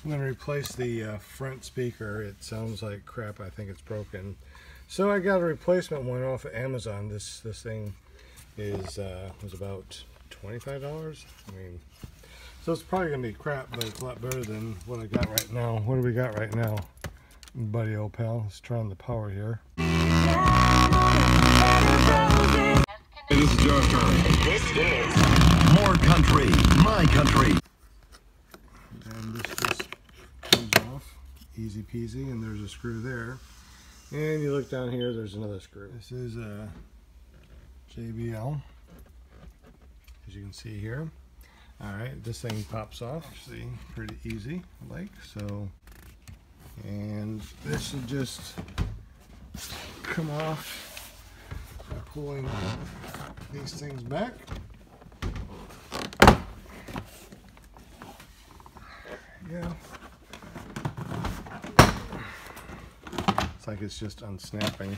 I'm going to replace the front speaker. It sounds like crap. I think it's broken. So I got a replacement one off of Amazon. This thing is was about $25. I mean, so it's probably going to be crap, but it's a lot better than what I got right now. What do we got right now, buddy old pal? Let's turn on the power here. Hey, this is Joe Turner. This is More Country, My Country. And this just comes off, easy peasy, and there's a screw there. And you look down here, there's another screw. This is a JBL, as you can see here. Alright, this thing pops off, see, pretty easy, like so. And this should just come off by pulling these things back. Yeah. It's like it's just unsnapping.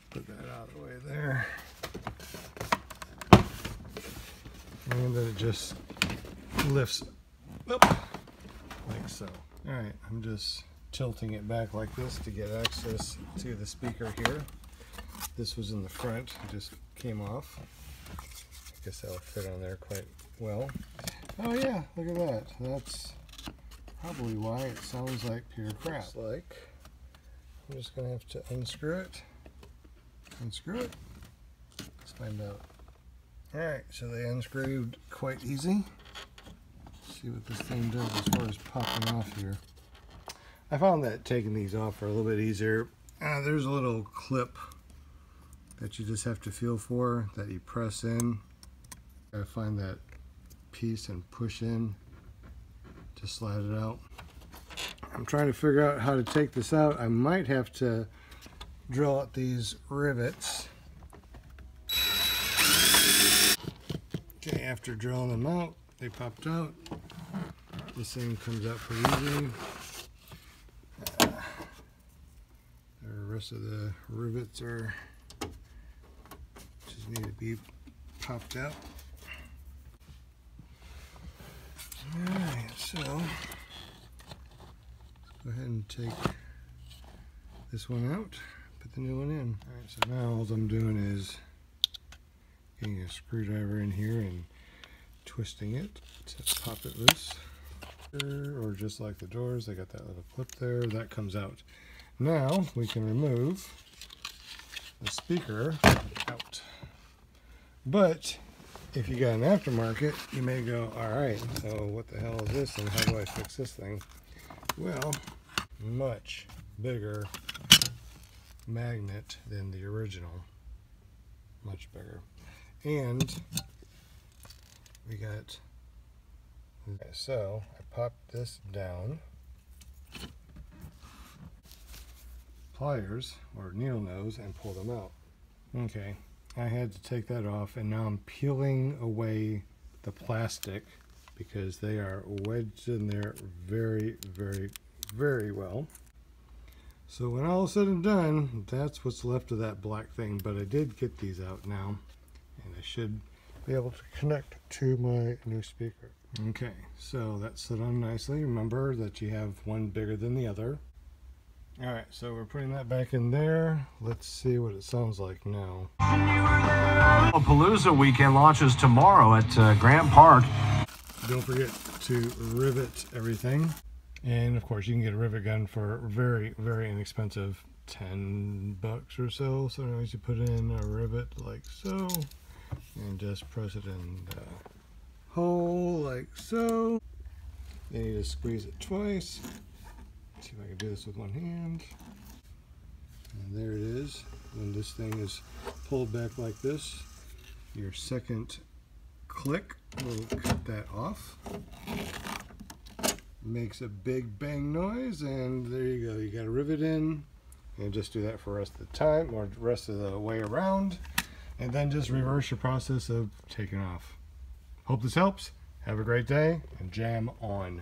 Put that out of the way there. And then it just lifts up like so. Alright, I'm just tilting it back like this to get access to the speaker here. This was in the front, it just came off. I guess that'll fit on there quite well. Oh yeah, look at that. That's probably why it sounds like pure crap. Like, I'm just going to have to unscrew it. Unscrew it. Let's find out. Alright, so they unscrewed quite easy. Let's see what this thing does as far as popping off here. I found that taking these off are a little bit easier. There's a little clip that you just have to feel for, that you press in. Gotta find that piece and push in to slide it out. I'm trying to figure out how to take this out. I might have to drill out these rivets. Okay, after drilling them out, they popped out. This thing comes out pretty easy. The rest of the rivets are just need to be popped out. Alright, so let's go ahead and take this one out, put the new one in. Alright, so now all I'm doing is getting a screwdriver in here and twisting it to pop it loose. Or just like the doors, they got that little clip there, that comes out. Now we can remove the speaker out. But if you got an aftermarket, you may go, alright, so what the hell is this and how do I fix this thing? Well, much bigger magnet than the original. Much bigger. And we got, okay, so I popped this down. Pliers or needle nose and pull them out. Okay. I had to take that off, and now I'm peeling away the plastic because they are wedged in there very, very, very well. So when all is said and done, that's what's left of that black thing, but I did get these out now, and I should be able to connect to my new speaker. Okay, so that slid on nicely. Remember that you have one bigger than the other. Alright, so we're putting that back in there. Let's see what it sounds like now. Palooza weekend launches tomorrow at Grant Park. Don't forget to rivet everything. And of course you can get a rivet gun for very, very inexpensive, $10 or so. Sometimes you put in a rivet like so and just press it in the hole like so. Then you just squeeze it twice. See if I can do this with one hand. And there it is. When this thing is pulled back like this, your second click will cut that off. Makes a big bang noise, and there you go. You got a rivet in, and just do that for the rest of the time or the rest of the way around, and then just reverse your process of taking off. Hope this helps. Have a great day and jam on.